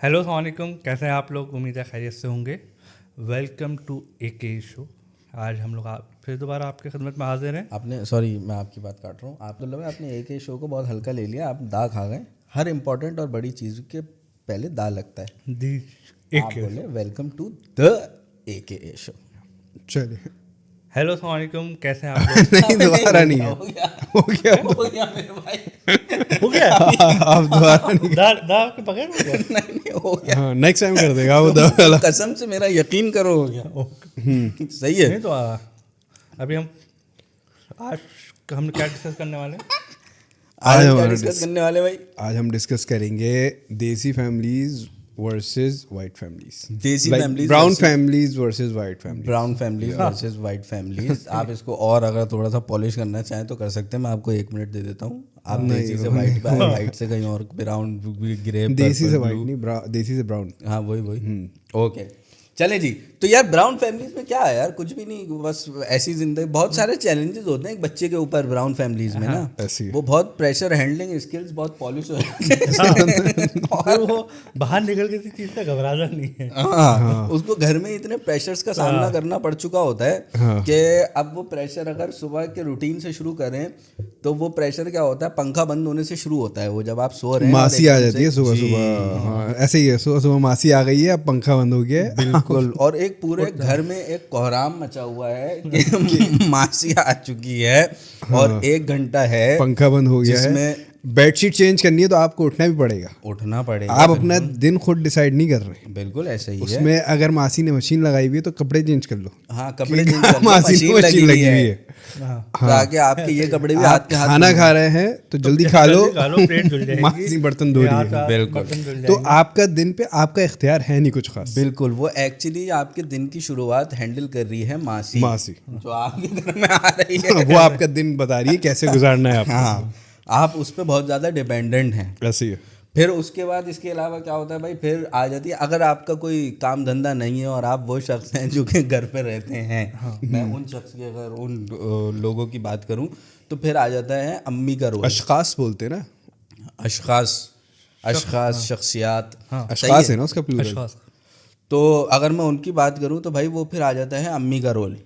Hello अस्सलाम वालेकुम, कैसे हैं आप लोग? उम्मीद है खैरियत से होंगे। Welcome to AK show. आज हम लोग फिर दोबारा आपके खिदमत में हाजिर हैं। आपने सॉरी मैं आपकी बात काट रहा हूँ। आप तो लगा आपने एक शो को बहुत हल्का ले लिया, आप दा खा गए। हर इंपॉर्टेंट और बड़ी चीज़ के पहले दा लगता है। दी आप AK। बोले welcome to the AKA show. चलिए। हेलो अस्सलाम वालेकुम, कैसे हैं आप लोग? नहीं दोबारा नहीं है। हो गया हो गया मेरे भाई। हो गया? आप दोबारा नहीं। दाव के बगैर हो गया? नहीं हो गया। हाँ, नेक्स्ट टाइम कर देगा वो दवा। कसम से मेरा यकीन करो हो गया। सही है। नहीं तो अभी आज हम क्या डिस्कस करने वाले हैं? आज हम क्या हमारा डिस्कस करने वाले भाई? आज हम डिस्कस करेंगे देसी फैमिलीज वर्सेस वाइट फैमिलीज। देसी families brown versus- families versus white families. Brown families versus white families. आप इसको और अगर थोड़ा सा पॉलिश करना चाहें तो कर सकते हैं। मैं आपको 1 मिनट दे देता हूँ। आप देसी से वाइट पे आए, वाइट से कहीं और ब्राउन ग्रे देसी से वाइट नहीं, देसी से ब्राउन। हाँ वही ओके चले जी। तो यार ब्राउन फैमिलीज में क्या है यार, कुछ भी नहीं, बस ऐसी जिंदगी। बहुत सारे चैलेंजेस होते हैं एक बच्चे के ऊपर ब्राउन फैमिलीज में ना। ऐसी है। वो बहुत प्रेशर हैंडलिंग स्किल्स बहुत पॉलिश हो जाते हैं। और वो बाहर निकल के किसी चीज़ से घबराना नहीं है। हाँ, उसको घर में इतने प्रेशर्स का सामना करना पड़ चुका होता है कि अब वो प्रेशर अगर सुबह के रूटीन से शुरू करें तो वो प्रेशर क्या होता है, पंखा बंद होने से शुरू होता है। वो जब आप सो रहे हैं मासी आ एकदम जाती है से- सुबह जी, सुबह। हाँ, ऐसे ही है। सुबह सुबह मासी आ गई है, अब पंखा बंद हो गया है। बिल्कुल। और एक पूरे घर में एक कोहराम मचा हुआ है कि मासी आ चुकी है और 1 घंटा है पंखा बंद हो गया है। जिसमें बेडशीट चेंज करनी है तो आपको उठना भी पड़ेगा। उठना पड़ेगा। आप अपना दिन खुद डिसाइड नहीं कर रहे। बिल्कुल ऐसे ही है। उसमें अगर मासी ने मशीन लगाई हुई है तो कपड़े चेंज कर लो। हाँ, कपड़े चेंज कर लो, मासी मशीन ने मशीन लगी हुई है। हाँ। ताकि आपके ये कपड़े भी हाथ आप के हाथ खाना खा रहे हैं तो जल्दी खा लो, प्लेट धुल जाएगी। मासी बर्तन धो रही है। बिल्कुल। बर्तन धुल तो जाएंगे। आपका दिन पे आपका इख्तियार है नहीं कुछ खास। बिल्कुल वो एक्चुअली आपके दिन की शुरुआत हैंडल कर रही है मासी मासी जो आपके घर में आ रही है। वो आपका दिन बता रही है कैसे गुजारना है आपको। हाँ, आप उस पर बहुत ज़्यादा डिपेंडेंट हैं। ऐसे ही है। फिर उसके बाद इसके अलावा क्या होता है भाई, फिर आ जाती है अगर आपका कोई काम धंधा नहीं है और आप वो शख्स हैं जो कि घर पे रहते हैं। मैं उन शख्स की अगर उन लोगों की बात करूं तो फिर आ जाता है अम्मी का रोल। अशखास बोलते हैं ना। अशखास शख्सियात। सही अशखास है ना उसका प्लूरल। विश्वास। तो अगर मैं उनकी बात करूं तो भाई वो फिर आ जाता है अम्मी का रोल।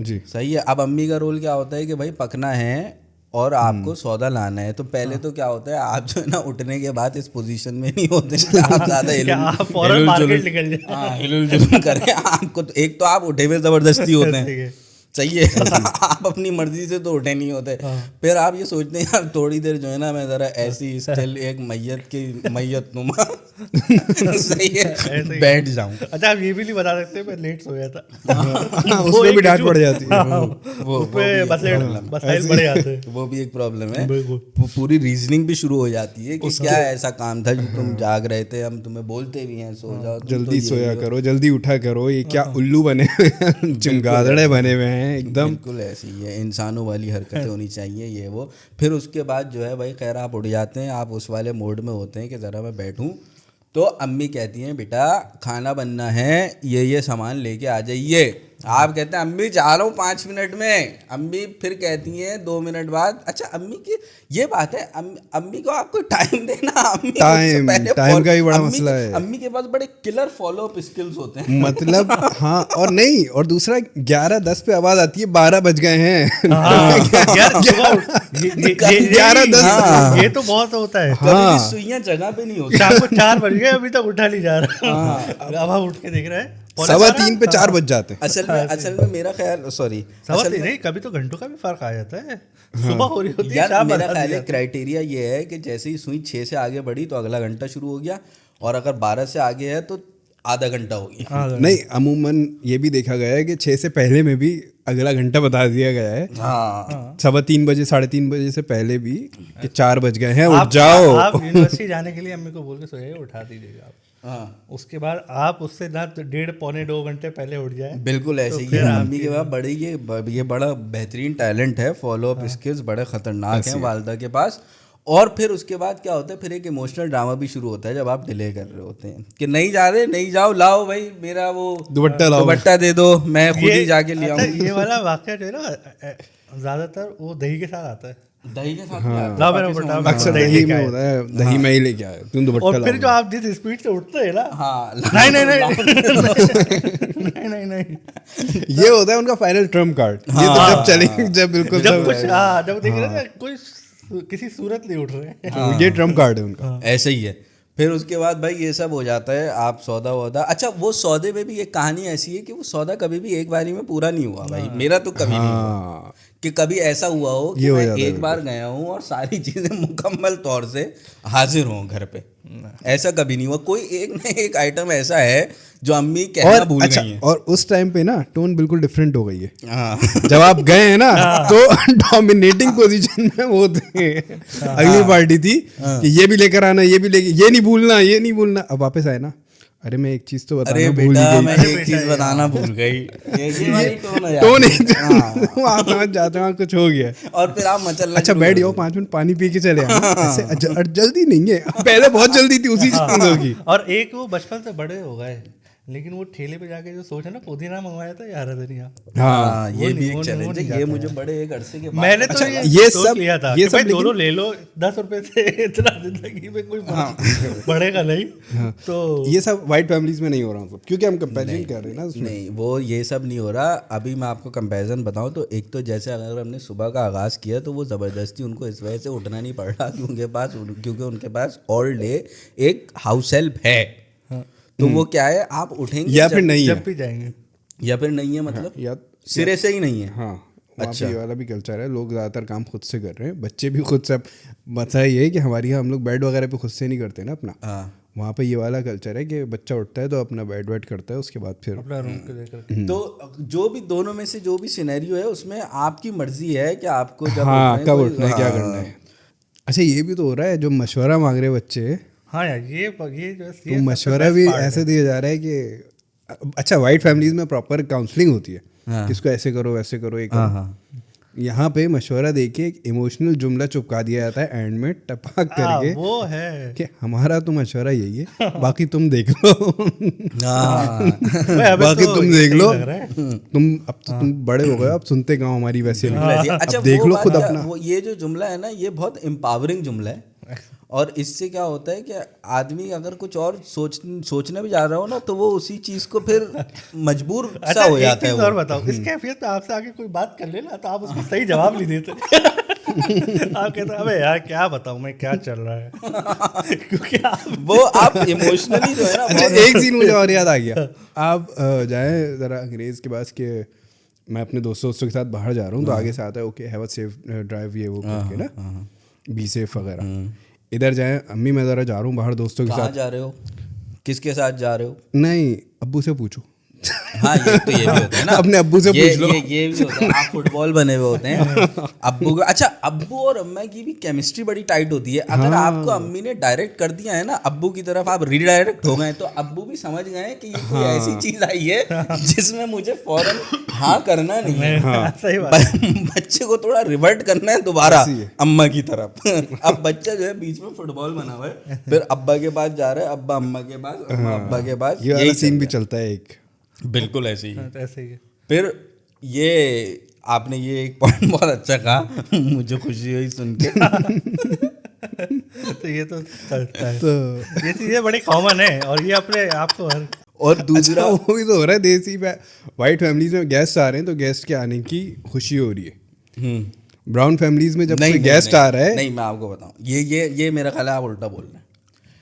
जी। सही है। अब अम्मी का रोल क्या होता है कि भाई पकना है और आपको सौदा लाना है। तो पहले तो क्या होता है, आप जो है ना उठने के बाद इस पोजीशन में नहीं होते कि आप ज़्यादा क्या आप फौरन मार्केट निकल जाए? हाँ, हिलुल जुलुल करें। आपको तो एक तो आप उठे हुए ज़बरदस्ती होते हैं। सही है। आप अपनी मर्जी से तो उठे नहीं होते। फिर आप ये सोचते हैं यार थोड़ी देर जो है ना मैं ज़रा ऐसी स्टिल एक मैयत नुमा सही है बैठ जाऊं। अच्छा, आप ये भी नहीं बता सकते मैं लेट सोया था। उसमें भी डांट पड़ जाती है। वो उसपे भी एक मसाइल बड़े आते हैं। वो भी एक प्रॉब्लम है। बिल्कुल। पूरी रीजनिंग भी शुरू हो जाती है कि क्या ऐसा काम था जो तुम जाग रहे थे, हम तुम्हें बोलते भी हैं सो जाओ, तुम जल्दी तो सोया करो, जल्दी उठा करो। ये क्या उल्लू बने हुए हैं, चमगादड़े बने हुए हैं एकदम। बिल्कुल ऐसी ही है। इंसानों वाली हरकतें होनी चाहिए ये वो। फिर उसके बाद जो है भाई खैर आप उठ जाते हैं, आप उस वाले मोड में होते हैं कि ज़रा मैं बैठूं। तो अम्मी कहती हैं बेटा खाना बनना है, ये सामान लेके आ जाइए। आप कहते हैं अम्मी जा रहा हूँ 5 मिनट में। अम्मी फिर कहती हैं 2 मिनट बाद। अच्छा, अम्मी की ये बात है, अम्मी को आपको टाइम देना। अम्मी टाइम का ही बड़ा मसला है। अम्मी के पास बड़े किलर फॉलो अप स्किल्स होते हैं। मतलब हाँ, और नहीं, और दूसरा 11:10 पे आवाज आती है 12 बज गए हैं। यार सुबह ये 11:10 ये तो बहुत होता है। कभी भी सुइयां जगह पे नहीं होती। शाम को 4 बज गए, अभी तक उठा नहीं जा रहा। अब हम उठ के देख रहे हैं 3:15 पे 4 बज जाते हैं। असल में मेरा ख्याल सॉरी नहीं, कभी तो घंटों का भी फर्क आ जाता है। सुबह हो रही होती है, यार शाम मेरा बना ख्याल दी है जाती क्राइटेरिया ये है कि जैसे ही सुई 6 से आगे बढ़ी तो अगला घंटा शुरू हो गया, और अगर 12 से आगे है तो आधा घंटा हो गया। हाँ, नहीं, अमूमन ये भी देखा गया है कि 6 से पहले में भी अगला घंटा बता दिया गया है। हाँ 3:15 बजे 3:30 बजे से पहले भी कि 4 बज गए हैं, उठ जाओ। आप यूनिवर्सिटी जाने के लिए अम्मी को बोल के सोए, उठा दीजिएगा आप। हाँ उसके बाद आप उससे ना 1.5-2 घंटे पहले उठ जाए। बिल्कुल ऐसे ही है। अम्मी के पास बड़े ये बड़ा बेहतरीन टैलेंट है, फॉलो अप स्किल्स बड़े खतरनाक हैं वालदा के पास। और फिर उसके बाद क्या होता है, फिर एक इमोशनल ड्रामा भी शुरू होता है जब आप डिले कर रहे होते हैं कि नहीं जा रहे, नहीं जाओ, लाओ भाई मेरा वो दुपट्टा दे दो, मैं खुद ही जाके ले आऊँ। ये वाला वाकया जो है ना ज़्यादातर वो दही के साथ आता है। दही के साथ क्या है? लाओ मेरा बटा अक्सर दही में होता है, दही में ही लेके आए तुम दुपट्टा और फिर लाओ। जो आप जिस स्पीड से उठते हैं ना, हाँ नहीं नहीं नहीं नहीं नहीं नहीं, ये होता है उनका फाइनल ट्रम्प कार्ड। ये तो जब चलेंगे, जब बिल्कुल जब सब- कुछ हाँ जब देख रहे थे कोई किसी सूरत नहीं उठ रहे। ये ट्रम्प कार्ड है उनका। ऐसे ही है। फिर उसके बाद भाई ये सब हो जाता है, आप सौदा वौदा। अच्छा वो सौदे में भी एक कहानी ऐसी है कि वो सौदा कभी भी एक बारी में पूरा नहीं हुआ भाई, मेरा तो कभी नहीं हुआ हाँ कि कभी ऐसा हुआ हो कि ये हो मैं जाता है एक बार गया हूँ और सारी चीज़ें मुकम्मल तौर से हाजिर हों घर पे, ऐसा कभी नहीं हुआ। कोई एक ना एक आइटम ऐसा है जो अम्मी कहना और भूल अच्छा, गई है। और उस टाइम पे ना टोन बिल्कुल डिफरेंट हो गई है। हाँ जब आप गए हैं ना तो डोमिनेटिंग पोजीशन में वो थे। अगली पार्टी थी कि ये भी लेकर आना, ये भी लेके, ये नहीं भूलना, ये नहीं भूलना। अब वापस आए ना, अरे मैं एक चीज तो अरे बताना भूल बेटा ही मैं गई। एक चीज बताना भूल गई। ये वाली टोन है यार। टोन वहाँ समझ जाते हैं कुछ हो गया। और फिर आप मचलना अच्छा शुरू बैठ कर जाओ, दो। 5 मिनट पानी पी के चले आना। ऐसे जल्दी नहीं है, पहले बहुत जल्दी थी उसी चीजों की। और एक वो बचपन से बड़े हो गए, लेकिन वो ठेले पे जाके जो सोचा ना पुदीना मंगवाया था या हरा धनिया, हाँ ये भी एक वो चैलेंज नहीं है। ये मुझे बड़े एक अरसे के बाद मैंने तो अच्छा, ये ये सोच सब- लिया था ये कि सब भाई लेकिन- दोनों ले लो, 10 रुपए से इतना जिंदगी में कोई बढ़ेगा नहीं। तो ये सब वाइट फैमिलीज में नहीं हो रहा मतलब, क्योंकि हम कंपैरिजन कर रहे हैं ना उसमें। नहीं, वो ये सब नहीं हो रहा। अभी मैं आपको कंपैरिजन बताऊं तो एक तो जैसे अगर हमने सुबह का आगाज़ किया तो वो ज़बरदस्ती उनको इस वजह से उठना नहीं पड़ रहा क्योंकि उनके पास ऑल डे एक हाउस हेल्प है। तो वो क्या है, आप उठेंगे या फिर नहीं जब है, भी जाएंगे या फिर नहीं है, मतलब या सिरे से ही नहीं है। हाँ अच्छा। अच्छा, ये वाला भी कल्चर है। लोग ज़्यादातर काम खुद से कर रहे हैं, बच्चे भी खुद से। बता ये है कि हमारे यहाँ हम लोग बेड वगैरह पे खुद से नहीं करते ना अपना। हाँ वहाँ पे ये वाला कल्चर है कि बच्चा उठता है तो अपना बेड वेड करता है, उसके बाद फिर अपना रूम को लेकर। तो जो भी दोनों में से जो भी सिनेरियो है उसमें आपकी मर्जी है कि आपको जब हाँ उठना है कब कोई- उठना है, क्या हाँ। करना है। अच्छा ये भी तो हो रहा है, जो मशवरा मांग रहे बच्चे, हाँ यार ये जो तो सबसे मशवरा best भी part है। ऐसे दिया जा रहा है कि अच्छा वाइट फैमिलीज में प्रॉपर काउंसलिंग होती है, हाँ। इसको ऐसे करो वैसे करो, ये हाँ करो। हाँ यहाँ पे मशवरा देके एक इमोशनल जुमला चिपका दिया जाता है एंड में टपक हाँ, करके वो है कि हमारा तो मशवरा यही है, बाकी तुम देख लो। हाँ भाई, अबे बाकी तो तुम ये देख सही लो, लग रहा है। तुम अब तो तुम बड़े हो गए, अब सुनते गाँव हमारी वैसे नहीं। वैसे ही। अच्छा अब देख वो लो बात खुद क्या- अपना। वो ये जो जुमला है ना, ये बहुत एम्पावरिंग जुमला है। और इससे क्या होता है कि आदमी अगर कुछ और सोचने भी जा रहा हो ना तो वो उसी चीज को फिर मजबूर सा अच्छा हो एक जाता है चीज और वो। बताओ, इस कैफियत में आपसे आगे कोई बात कर लेना तो आप उसको सही जवाब नहीं देते। आप कहते अबे यार क्या बताऊं मैं, क्या चल रहा है। क्योंकि आप वो आप इमोशनली जो है ना अच्छा बहुत- एक सीन मुझे और याद आ गया। आप जाए ज़रा अंग्रेज़ के पास के, मैं अपने दोस्तों के साथ बाहर जा रहा हूँ तो आगे से आता है okay have a safe drive, ये वो करके ना, बी सेफ वगैरह। इधर जाए अम्मी मैं ज़रा जा रहा हूँ बाहर दोस्तों के कहाँ साथ, जा रहे हो, किसके साथ जा रहे हो? नहीं अब्बू से पूछो। हाँ ये तो ये भी होता है ना, अपने अब्बू से पूछ लो। ये भी होता है। आप फुटबॉल बने हुए होते हैं अब्बू का। अच्छा अब्बू और अम्मा की भी केमिस्ट्री बड़ी टाइट होती है। अगर आपको अम्मी ने डायरेक्ट कर दिया है ना अब्बू की तरफ, आप रीडायरेक्ट हो गए तो अब्बू भी समझ गए कि ये कोई ऐसी चीज आई है जिसमें मुझे फौरन हाँ करना नहीं है। सही बात है। बच्चे को थोड़ा रिवर्ट करना है दोबारा ऐसी है। अम्मा की तरफ। अब बच्चा जो है बीच में फुटबॉल बना हुआ है, फिर अब्बा के पास जा रहा है, अब्बा अम्मा के पास, अम्मा अब्बा के पास। ये वाला यही सीन भी चल चलता है एक। रहा है। बिल्कुल ऐसे ही है। हाँ, तो ऐसे ही है। फिर ये आपने ये एक पॉइंट बहुत अच्छा कहा, मुझे खुशी हुई सुन के। तो ये तो चलता है, तो ये चीजें बड़ी कॉमन है और ये अपने आपको हर और दूसरा अच्छा वो भी तो हो रहा है देसी वाइट फैमिलीज में गेस्ट आ रहे हैं तो गेस्ट के आने की खुशी हो रही है। ब्राउन फैमिलीज में जब कोई गेस्ट आ रहा है, नहीं मैं आपको बताऊं, ये मेरा ख्याल है आप उल्टा बोल रहे हैं।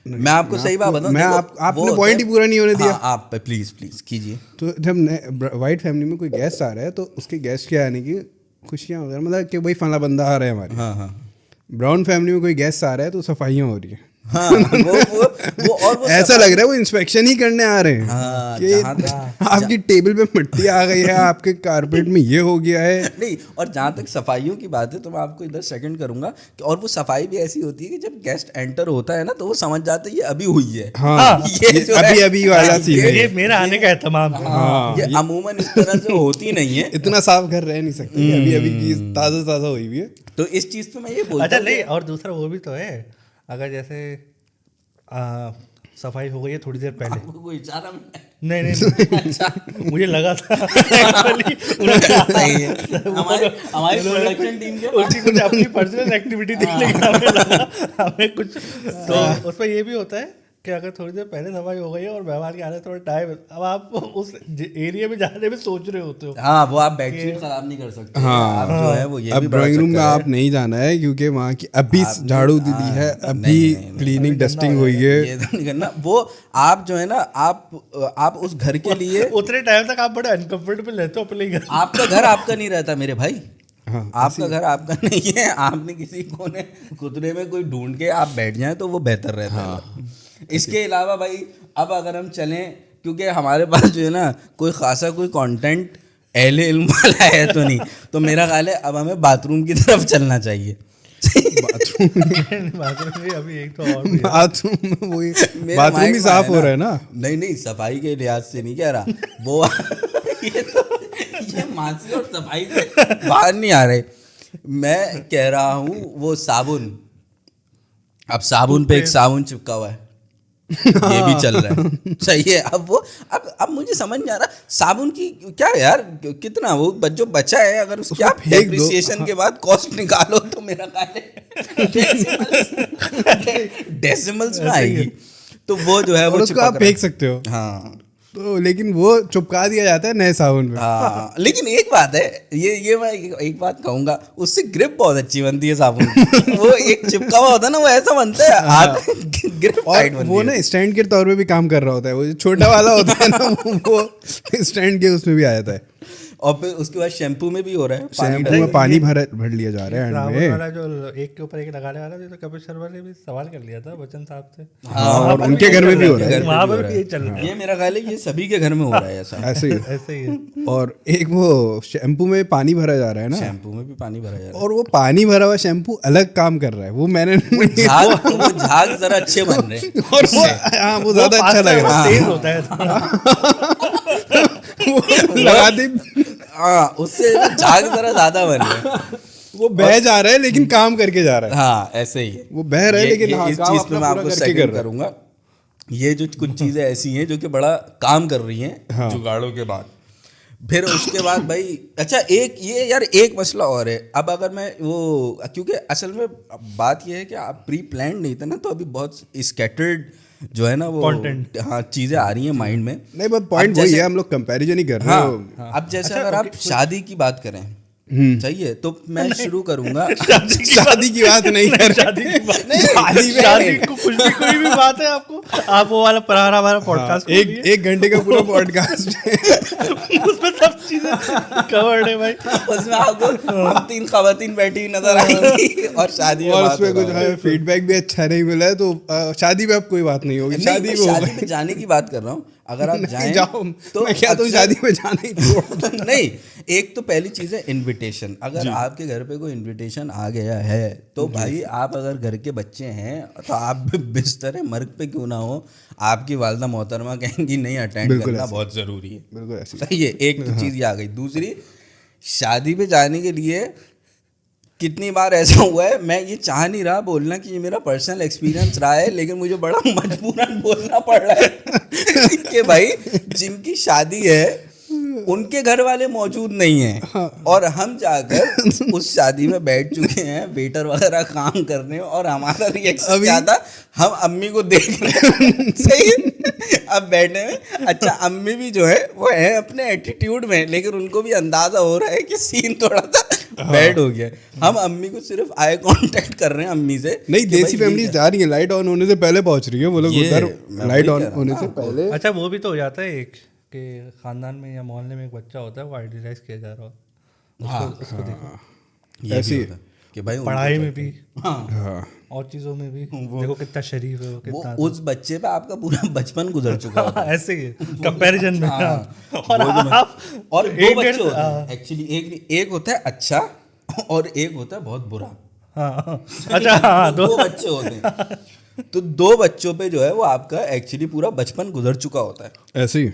मैं आपको सही बात बताऊं, मैं देखो, आपने वो होता पॉइंट ही है- पूरा नहीं होने दिया। हाँ, आप प्लीज प्लीज कीजिए। तो जब वाइट फैमिली में कोई गेस्ट आ रहा है तो उसके गेस्ट के आने की खुशियाँ वगैरह, मतलब कि भाई फला बंदा आ रहा है हमारे। हाँ हाँ ब्राउन फैमिली में कोई गेस्ट आ रहा है तो सफाइयाँ हो रही है। हाँ वो और वो ऐसा लग रहा है वो इंस्पेक्शन ही करने आ रहे हैं हाँ, कि जहाँ तक- आपकी टेबल पे मिट्टी आ गई है, आपके कारपेट में ये हो गया है। नहीं, और जहाँ तक सफाइयों की बात है तो मैं आपको इधर सेकंड करूंगा कि और वो सफाई भी ऐसी होती है कि जब गेस्ट एंटर होता है ना तो वो समझ जाते हैं ये अभी हुई है। हाँ ये जो है- अभी वाला सीन है। ये मेरा आने का एहतमाम है। हाँ, ये अमूमन इस तरह से होती नहीं है। इतना साफ घर रह नहीं सकती, अभी की ताज़ा हुई हुई है। तो इस चीज पे मैं ये बोलता अच्छा हूँ नहीं, कि- और दूसरा वो भी तो है, अगर जैसे सफाई हो गई है थोड़ी देर पहले, आपको कोई इशारा में नहीं नहीं मुझे लगा था actually सही है। हमारी प्रोडक्शन टीम के उनकी कुछ अपनी पर्सनल एक्टिविटी थी, लेकिन हमें लगा हमें कुछ तो उसमें ये भी होता है कि अगर थोड़ी देर पहले सफाई हो गई है और मेहमान के आने थोड़ा टाइम, अब आप उस एरिया में जाने में सोच रहे होते हो। हाँ, वो आप बेडशीट खराब नहीं कर सकते। हाँ, आप जो है वो ये अब भी बड़ा ड्राइंग रूम में चक्कर है। आप नहीं जाना है क्योंकि वहाँ की अभी झाड़ू दी है, अभी नहीं, क्लीनिंग डस्टिंग हुई है। ये तो नहीं करना। वो आप जो है ना, आप उस घर के लिए, उतने टाइम तक आप बड़े अनकंफर्टेबल रहते हो अपने घर। आपका घर आपका नहीं रहता मेरे भाई। हाँ, आपका घर आपका नहीं है। आपने किसी कोने कुतरे में कोई ढूंढ के आप बैठ जाएं तो वो बेहतर रहता है। इसके अलावा भाई अब अगर हम चलें, क्योंकि हमारे पास जो है ना कोई खासा कोई कंटेंट अहले इल्म वाला है तो नहीं, तो मेरा ख्याल है अब हमें बाथरूम की तरफ चलना चाहिए। बाथरूम में अभी एक तो और भी है। बाथरूम में वही मेरा बाथरूम माइंड ही में साफ हो रहा है ना। नहीं, सफाई के लिहाज से नहीं कह रहा वो ये मानसी और सफाई से बाहर नहीं आ रहे। मैं कह रहा हूँ वो साबुन, अब साबुन पे एक साबुन चिपका हुआ है, ये भी चल रहा है। सही है। अब वो अब मुझे समझ नहीं आ रहा साबुन की क्या यार, कितना वो जो बचा है अगर उसकी आप फेंक दो। डेप्रिसिएशन के बाद कॉस्ट निकालो तो मेरा ख्याल है डेसिमल्स में आएगी। तो वो जो है और वो उसको आप चिपक रहा है। फेंक सकते हो हाँ तो, लेकिन वो चिपका दिया जाता है नए साबुन पे। हाँ, लेकिन एक बात है, ये मैं एक बात कहूंगा, उससे ग्रिप बहुत अच्छी बनती है साबुन की। वो एक चिपका हुआ होता है ना, वो ऐसा बनता है हाथ ग्रिप और टाइट बनती वो है। ना स्टैंड के तौर पे भी काम कर रहा होता है। वो जो छोटा वाला होता है ना वो स्टैंड के उसमें भी आ जाता है। और फिर उसके बाद शैम्पू में भी हो रहा है, पानी शैम्पू डाल में के। पानी भर लिया जा रहा है एंड साबुन में। वाला जो एक के ऊपर एक लगाने वाला था, तो कपिल शर्मा ने भी सवाल कर लिया था बच्चन साहब से। हाँ, और उनके घर में भी हो रहा है। वहाँ पर भी ये चल रहा है। ये मेरा ख्याल है ये सभी के घर में हो रहा है ऐसा। ऐसे ही। ऐसे ही है। और एक वो शैम्पू में पानी भरा जा रहा है ना, शैम्पू में भी पानी भरा जा रहा और वो पानी भरा हुआ शैम्पू अलग काम कर रहा है। वो मैंने है। वो झाग जरा अच्छे बन रहे हैं। और वो हाँ वो ज्यादा अच्छा लग रहा तेज होता है थोड़ा। है। लगा दी हाँ, उससे झाग जरा ज्यादा बन रहे हैं। वो बह जा रहा है लेकिन काम करके जा रहा है। हाँ, ऐसे ही है। वो बह रहा है लेकिन हाँ, इस काम चीज पे अपना मैं पूरा आपको करके सेकंड कर रहा है। करूंगा। ये जो कुछ चीजें ऐसी हैं जो कि बड़ा काम कर रही हैं हाँ। जुगाड़ों के बाद। फिर उसके बाद भाई अच्छा एक ये यार एक मसला और है। अब अगर मैं वो, क्योंकि असल में बात ये है कि आप प्री प्लान नहीं थे ना, तो अभी बहुत स्कैटर्ड जो है ना वो Content। हाँ चीजें आ रही हैं माइंड में। नहीं बस पॉइंट वही है, हम लोग कंपैरिजन ही कर रहे हैं। हाँ, अब जैसे अगर आप शादी की बात करें, सही है, तो मैं शुरू करूंगा। शादी की बात नहीं कर रहे। शादी की बात शादी में शादी को कुछ भी कोई भी बात है आपको, आप वो वाला पुराना हमारा पॉडकास्ट एक घंटे का पूरा पॉडकास्ट है। उसमें सब चीजें कवर्ड है भाई। उसमें आपको हम 3 खवातीन बैठी हुई नजर आएंगी और शादी में और बात उसमें हो कुछ रहा है। फीडबैक भी अच्छा नहीं मिला है, तो शादी में अब कोई बात नहीं होगी। नहीं, शादी मैं में होगा। शादी में जाने की बात कर रहा हूँ। अगर आप जाएं जाओ तो मैं क्या तो अक्सर- शादी में जाना ही छोड़ दो। नहीं, एक तो पहली चीज़ है इनविटेशन। अगर आपके घर पे कोई इनविटेशन आ गया है तो भाई आप अगर घर के बच्चे हैं तो आप बिस्तर मर्ग पे क्यों ना हो, आपकी वालदा मोहतरमा कहेंगी नहीं, अटेंड बिल्कुल करना ऐसे। बहुत ज़रूरी है। बिल्कुल ऐसे। सही है, एक तो चीज़ ये आ गई। दूसरी, शादी पे जाने के लिए कितनी बार ऐसा हुआ है, मैं ये चाह नहीं रहा बोलना कि ये मेरा पर्सनल एक्सपीरियंस रहा है, लेकिन मुझे बड़ा मजबूरन बोलना पड़ रहा है कि भाई जिनकी शादी है उनके घर वाले मौजूद नहीं हैं और हम जाकर उस शादी में बैठ चुके हैं, वेटर वगैरह काम करने, और हमारा रिएक्शन क्या था, हम अम्मी को देख रहे हैं। सही है, अब बैठने में अच्छा अम्मी भी जो है वो है अपने एटीट्यूड में, लेकिन उनको भी अंदाजा हो रहा है कि सीन थोड़ा सा बैड हो गया। हम अम्मी को सिर्फ आई कांटेक्ट कर रहे हैं अम्मी से। नहीं, कि देसी भाई फैमिली जा रही है, लाइट ऑन होने से पहले पहुंच रही है वो लोग ये उधर। मैं लाइट वही ऑन कह रहा होने हूँ से ना पहले अच्छा वो भी तो हो जाता है एक कि खानदान में या मोहल्ले में एक बच्चा होता है वो आइडियलाइज किया जा रहा हो। हाँ, उसको देखो ये ऐसी- भी होता है कि भाई उनको पढ़ाई क्या- में भी हाँ और चीजों में भी देखो कितना शरीफ है वो, वो कितना उस बच्चे पे आपका पूरा बचपन गुजर चुका होता है। ऐसे ही कंपैरिजन में। हाँ, और वो जो मैं- आप और दो एक बच्चे डेढ़- होते हैं एक्चुअली, एक होता है अच्छा और एक होता है बहुत बुरा। हाँ अच्छा हाँ दो बच्चे होते हैं, तो 2 बच्चों पे जो है वो आपका एक्चुअली पूरा बचपन गुजर चुका होता है। ऐसे ही।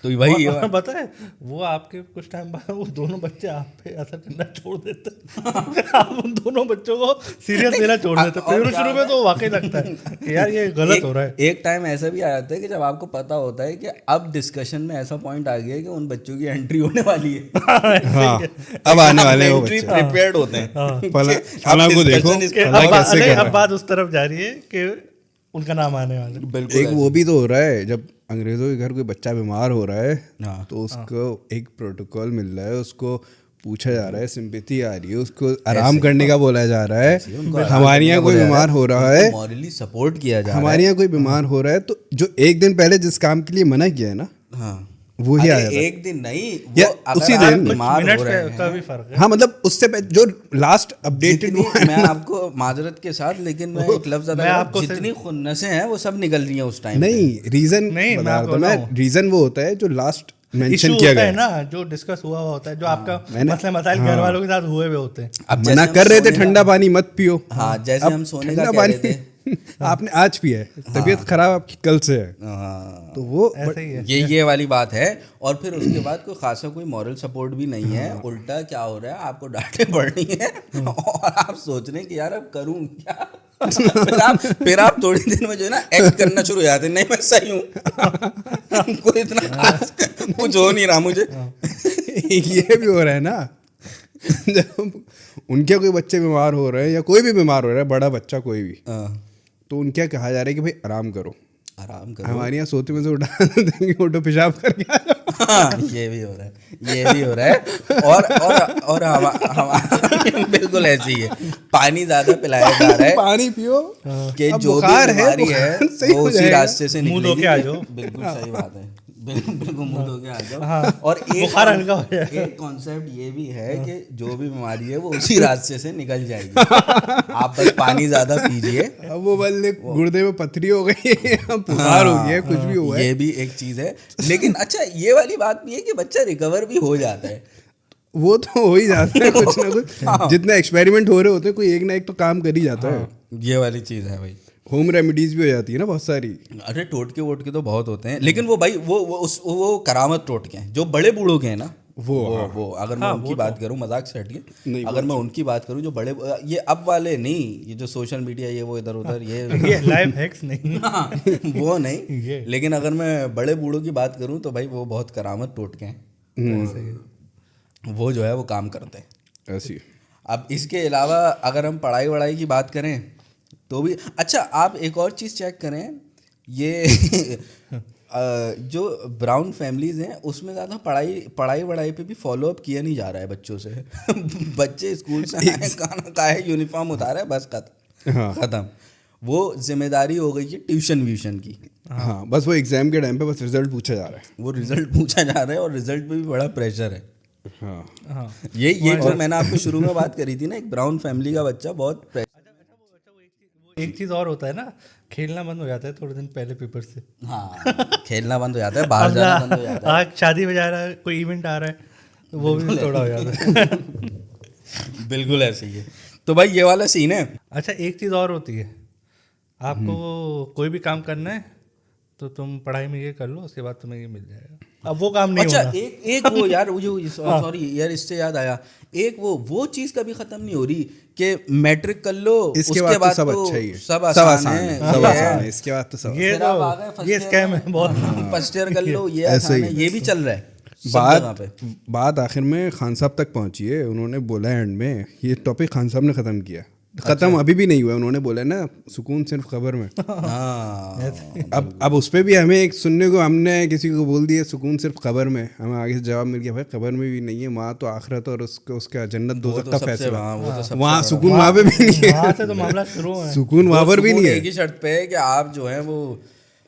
तो वही और पता है वो आपके कुछ टाइम बाद वो दोनों बच्चे आप पे असर करना छोड़ देते हैं। आप उन दोनों बच्चों को सीरियस लेना छोड़ देते हैं। और शुरू में तो वाकई लगता है कि यार ये गलत हो रहा है। एक टाइम ऐसा भी आ जाता है कि जब आपको पता होता है कि अब डिस्कशन में ऐसा पॉइंट आ गया है कि उन बच्चों की एंट्री होने वाली है। हाँ अब आने वाले हैं वो एंट्री बच्चे। प्रिपेयर्ड होते हैं। फला को देखो कि फला कैसे कर रहा अब बात उस तरफ जा रही है कि उनका नाम आने वाला है। है। बिल्कुल एक वो भी तो हो रहा है, जब अंग्रेजों के घर कोई बच्चा बीमार हो रहा है हाँ। तो उसको एक प्रोटोकॉल मिल रहा है, उसको पूछा जा रहा है, सिंपैथी आ रही है, उसको आराम करने का बोला जा रहा है। हमारे यहाँ कोई बीमार हो रहा है, मॉरली सपोर्ट किया जा रहा है। हमारे यहाँ कोई बीमार हो रहा है तो जो एक दिन पहले जिस काम के लिए मना किया है ना, हाँ वो ही आ अरे जाता है। एक दिन नहीं, या वो अगर उसी आप दिन बीमार मिनट हो रहे हैं का भी फर्क है। हाँ मतलब उससे जो लास्ट अपडेटेड जितनी मैं आपको माजरत के साथ, लेकिन मैं एक लफ्ज मैं अदा आपको जितनी खुन्नसें हैं वो सब निकल रही हैं उस टाइम पे। नहीं रीजन नहीं, मैं बता आपको रहा था मैं, बताऊं। रीजन वो होता है जो लास्ट इशू मेंशन किया होता गया है है। ना, जो डिस्कस हुआ होता है, जो आपका मैंने- मसले मसाइल घर वालों के साथ हुए हुए होते हैं। अब मना जैसे कर हम रहे थे सोने का- ठंडा पानी मत पियो, हाँ जैसे अब हम सोने ठंडा का कह रहे पानी थे। आपने आज पिया है, तबीयत खराब आपकी कल से है, हाँ, तो वो ऐसे ही है। ये वाली बात है। और फिर उसके बाद कोई खासा कोई मॉरल सपोर्ट भी नहीं है। उल्टा क्या हो रहा है, आपको डांटे पड़नी है और आप सोच रहे हैं कि यार अब करूं क्या। फिर आप थोड़ी देर में जो है ना एक्ट करना शुरू हो जाते हैं, नहीं मैं सही हूँ। कोई इतना खास कुछ हो नहीं रहा मुझे। ये भी हो रहा है ना, जब उनके कोई बच्चे बीमार हो रहे हैं या कोई भी बीमार हो रहा है, बड़ा बच्चा कोई भी, तो उनके यहाँ कहा जा रहा है कि भाई आराम करो। आराम करो। हमारे यहाँ सोते में से उठा देंगे, उठो पेशाब करके आ जाओ। हाँ, ये भी हो रहा है, ये भी हो रहा है। और हम बिल्कुल ऐसी है, पानी ज्यादा पिलाया जा रहा है पानी पियो कि अब जो भी बुखार है, बीमारी बुखार है सही वो हो उसी जाएगा। रास्ते से मुंह धो निकलेगी। के आ जाओ। बिल्कुल सही बात है, बिल्कुल मुंह धो के आ जाओ। हाँ, और बुखार हल्का हो जाएगा। एक कॉन्सेप्ट ये भी है कि जो भी बीमारी है वो उसी रास्ते से निकल जाएगी। आप बस पानी ज्यादा पीजिए। अब वो बल्ले गुर्दे में पथरी हो गई है, अब बुखार हो गया है, कुछ भी हुआ है। ये भी एक चीज है। लेकिन अच्छा ये वाली बात भी है कि बच्चा रिकवर भी हो जाता है। वो तो हो ही जाता है कुछ ना कुछ, जितने एक्सपेरिमेंट हो रहे होते हैं कोई एक ना एक तो काम कर ही जाता है। ये वाली चीज है भाई। होम रेमेडीज भी हो जाती है ना बहुत सारी। अरे टोटके वोटके तो बहुत होते हैं, लेकिन वो भाई वो करामत टोटके हैं जो बड़े बूढ़ों के हैं ना। वो अगर मैं उनकी बात करूं, मजाक से हटिए, नहीं, अगर मैं उनकी बात करूं जो बड़े, ये अब वाले नहीं, ये जो सोशल मीडिया ये वो इधर उधर ये लाइफ हैक्स नहीं। वो नहीं, लेकिन अगर मैं बड़े बूढ़ों की बात करूं तो भाई वो बहुत करामत टोटके हैं। वो जो है वो काम करते हैं ऐसी। अब इसके अलावा अगर हम पढ़ाई वढ़ाई की बात करें तो भी अच्छा, आप एक और चीज़ चेक करें, ये जो ब्राउन फैमिलीज हैं उसमें ज़्यादा पढ़ाई वढ़ाई पे भी फॉलो अप किया नहीं जा रहा है बच्चों से। बच्चे स्कूल से आए, खाना खाए, यूनिफॉर्म उतारा है, बस खत्म। वो जिम्मेदारी हो गई है ट्यूशन व्यूशन की। हाँ बस वो एग्जाम के टाइम पे बस रिजल्ट पूछा जा रहा है। वो रिजल्ट पूछा जा रहा है और रिजल्ट पे भी बड़ा प्रेशर है। हाँ हाँ, ये जो मैंने आपको शुरू में बात करी थी ना, एक ब्राउन फैमिली का बच्चा बहुत एक चीज और होता है ना, खेलना बंद हो जाता है थोड़े दिन पहले पेपर से। हाँ, खेलना बंद हो जाता है, बाहर जाना बंद हो जाता है। आज शादी में जा रहा है, कोई इवेंट आ रहा है, वो भी थोड़ा हो जाता है। बिल्कुल ऐसे ही है। तो भाई ये वाला सीन है। अच्छा एक चीज़ और होती है, आपको कोई भी काम करना है तो तुम पढ़ाई में ये कर लो, उसके बाद तुम्हें ये मिल जाएगा। अब वो काम नहीं अच्छा होना। एक वो यार वो जो सॉरी यार, इससे याद आया, एक वो चीज़ कभी खत्म नहीं हो रही कि मैट्रिक कर लो, इसके उसके बाद तो सब तो अच्छा ही है, सब आसान है, सब आसान है, इसके बाद तो सब। ये फिर आप आ गए तो first ये year स्कैम में। है बहुत। फर्स्ट ईयर कर लो, ये ऐसे आसान ही। है, ये भी चल रहा है सब जगह पे। बात आखिर में खान साहब तक पहुंची है, उन्होंने बोला एंड में, ये टॉपिक खान साहब ने ख़त्म किया। ख़त्म अभी भी नहीं हुआ, उन्होंने बोला ना सुकून सिर्फ खबर में। हाँ, अब उस पर भी हमें एक सुनने को, हमने किसी को बोल दिया सुकून सिर्फ खबर में, हमें आगे से जवाब मिल गया भाई खबर में भी नहीं है, वहाँ तो आखिरत और उसका जन्नत वो दोज़ख तो का सबसे फैसला। वो तो सबसे वहाँ बड़ा। सुकून वहाँ पे भी नहीं है, वहाँ से तो मामला शुरू है। सुकून वहाँ पर भी सुकून नहीं एक है। ही शर्त पे है कि आप जो है वो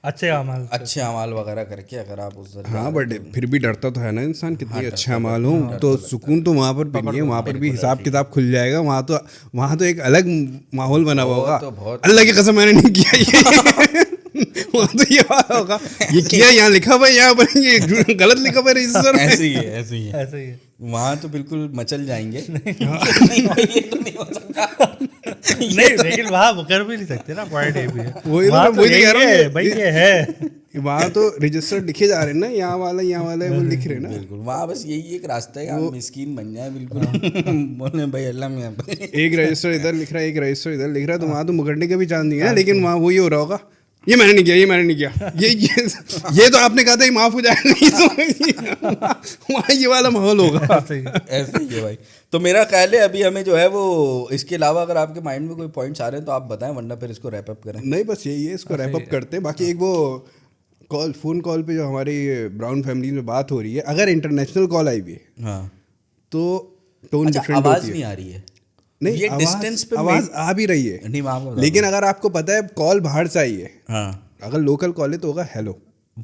अच्छे अमाल। अच्छे अमाल वगैरह करके अगर आप उस हाँ बट फिर भी डरता तो है ना इंसान, कितनी अच्छे अमाल हो, तो सुकून तो वहाँ पर भी नहीं है, वहाँ पर भी हिसाब किताब खुल जाएगा। वहाँ तो एक अलग माहौल बना हुआ होगा। तो बहुत- अल्लाह की कसम मैंने नहीं किया ये। वहाँ तो ये बात होगा, ये किया, यहाँ लिखा हुआ है, यहाँ पर ये गलत लिखा हुआ है रजिस्टर में। ऐसे ही है, ऐसे ही है। ऐसे ही है। वहाँ तो बिल्कुल मचल जाएंगे। नहीं भाई, ये तो नहीं हो सकता। नहीं लेकिन वहाँ वो कर भी नहीं सकते ना, पॉइंट ये भी है। वही तो वहाँ मैं वही तो यही कह रहा हूँ है, ये- भाई ये है। वहाँ तो रजिस्टर लिखे जा रहे हैं ना, यहाँ वाला वो लिख रहे हैं ना। बिल्कुल, वहाँ बस यही एक रास्ता है, आप मिस्कीन बन जाए बिल्कुल। बोले भाई अल्लाह में यहाँ पे एक रजिस्टर इधर लिख रहा है, एक रजिस्टर इधर लिख रहा है, तो वहाँ तो मुकरने का भी चांस नहीं है, लेकिन वहाँ वही हो रहा होगा, ये मैंने नहीं किया, ये मैंने नहीं किया, ये तो आपने कहा था ये माफ हो जाएगा। वहाँ ये वाला माहौल होगा। सही है। ऐसे ही है भाई। तो मेरा ख्याल है अभी हमें जो है वो इसके अलावा अगर आपके माइंड में कोई पॉइंट्स आ रहे हैं तो आप बताएं, वरना फिर इसको रैप अप करें। नहीं बस यही है, इसको रैप अप करते हैं। बाकी एक वो फोन कॉल पे जो हमारी ब्राउन फैमिली में बात हो रही है, अगर इंटरनेशनल कॉल आई भी है हाँ, तो टोन अच्छा, डिफरेंट आवाज होती नहीं है। आ रही है, नहीं, ये डिस्टेंस पे आवाज आ भी रही है, नहीं मैं आपको बता लेकिन अगर आपको पता है कॉल बाहर से आई है, दूं। हाँ, अगर लोकल कॉल है तो होगा हेलो।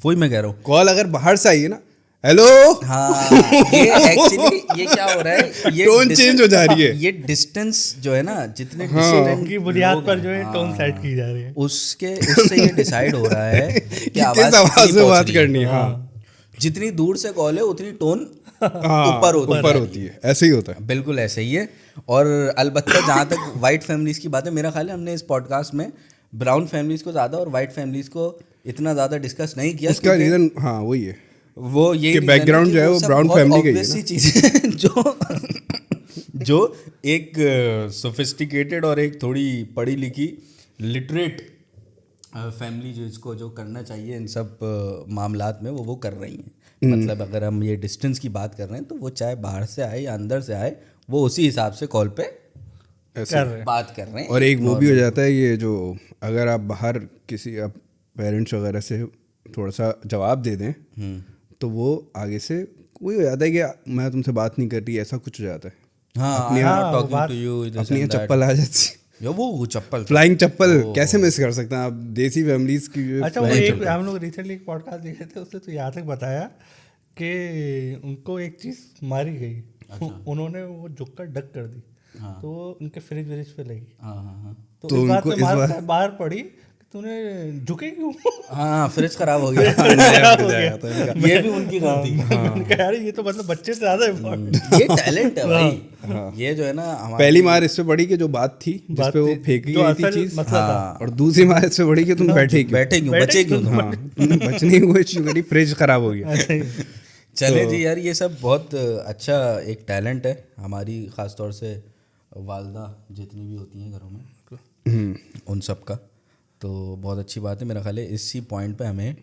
वही मैं कह रहा हूँ। कॉल अगर बाहर से आई है ना, हेलो, हाँ, ये एक्चुअली ये क्या हो रहा है, ये टोन चेंज हो जा रही है। ये डिस्टेंस जो है ना, जितने की बुनियाद पर जो है टोन सेट की जा रही है। उससे ये डिसाइड हो रहा है कि किस आवाज आवाज कितनी में पहुंच बात रही है। करनी है। हाँ, जितनी दूर से कॉल है उतनी टोन हाँ, ऊपर होती है, ऐसे ही होता है। बिल्कुल ऐसे ही है। और अलबत्ता जहाँ तक वाइट फैमिलीज की बात है, मेरा ख्याल है हमने इस पॉडकास्ट में ब्राउन फैमिलीज को ज़्यादा और वाइट फैमिलीज को इतना ज़्यादा डिस्कस नहीं किया। उसका रीजन हाँ वही है वो ये कि background जो है वो brown family का ही है ना। चीज़ें जो एक सोफिस्टिकेटेड और एक थोड़ी पढ़ी लिखी लिटरेट फैमिली जो इसको जो करना चाहिए इन सब मामलात में वो कर रही हैं। मतलब अगर हम ये डिस्टेंस की बात कर रहे हैं तो वो चाहे बाहर से आए या अंदर से आए, वो उसी हिसाब से कॉल पे ऐसे। बात कर रहे हैं। और एक वो भी हो जाता है, ये जो अगर आप बाहर किसी आप पेरेंट्स वगैरह से थोड़ा सा जवाब दे दें तो वो आगे से वही हो जाता है कि मैं तुमसे बात नहीं कर रही, ऐसा कुछ हो जाता है। हाँ, अपने I'm not हाँ, talking बात- to you, this अपनी and that। चप्पल आ जाती है, यो वो चप्पल फ्लाइंग चप्पल कैसे मिस कर सकते हैं आप देसी फैमिलीज की जो अच्छा, वो flying एक चप्पल। हम लोग रिसेंटली एक पॉडकास्ट देखे थे, उसने तो यहाँ तक बताया कि उनको एक चीज़ मारी गई। उन्होंने वो जुक्का डक कर दी, तो वो उनके फ्रिज व्रिज पे लगी। हाँ हाँ हाँ तो इस बात पे बाहर पड़ी कि तूने झुके क्यों? हाँ, फ्रिज खराब हो गया। खराब हो गया। ये भी उनकी गलती। मैंने कहा यार ये तो मतलब बच्चे से ज़्यादा इम्पोर्टेंट। ये टैलेंट है भाई। ये जो है ना हमारी पहली मार इससे पड़ी कि जो बात थी जिस पे वो फेंकी जो गई थी असल चीज, मसला था। और दूसरी मार इससे पड़ी कि तुम बैठे क्यों, बैठे क्यों, बचे क्यों तुम? हाँ, तुमने बचने की कोशिश करी, फ्रिज खराब हो गया। ऐसे ही। चले जी यार, ये सब बहुत अच्छा एक टैलेंट है हमारी, ख़ासतौर से वालदा जितनी भी होती हैं घरों में, उन सब का। तो बहुत अच्छी बात है। मेरा ख्याल है इसी पॉइंट पे हमें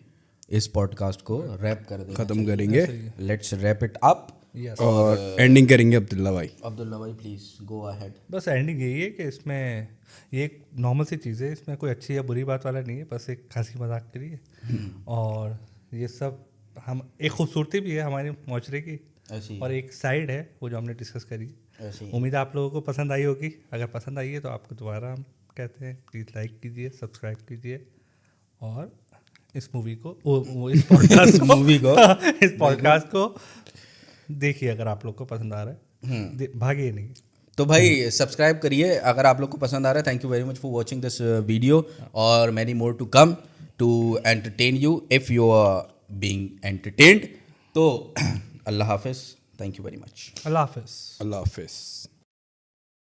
इस पॉडकास्ट को रैप कर देना खत्म करेंगे लेट्स रैप इट अप और एंडिंग करेंगे अब्दुल्ला भाई। अब्दुल्ला भाई प्लीज़ गो अहेड। बस एंडिंग यही है कि इसमें ये एक नॉर्मल सी चीज़ है, इसमें कोई अच्छी या बुरी बात वाला नहीं है, बस एक हंसी मजाक के लिए। और ये सब हम एक खूबसूरती भी है हमारे माशरे की, ऐसी और एक साइड है वो जो हमने डिस्कस करी। ऐसी उम्मीद है आप लोगों को पसंद आई होगी। अगर पसंद आई है तो आपको दोबारा हम कहते हैं प्लीज़ लाइक कीजिए, सब्सक्राइब कीजिए, और इस मूवी को इस पॉडकास्ट इस पॉडकास्ट को देखिए अगर आप लोग को पसंद आ रहा है, भागिए नहीं। तो भाई सब्सक्राइब करिए अगर आप लोग को पसंद आ रहा है। Thank you very much for watching this video, और many more to come to entertain you if you are being entertained. तो अल्लाह हाफिज़, थैंक यू वेरी मच। अल्लाह हाफिज़। अल्लाह हाफिज़।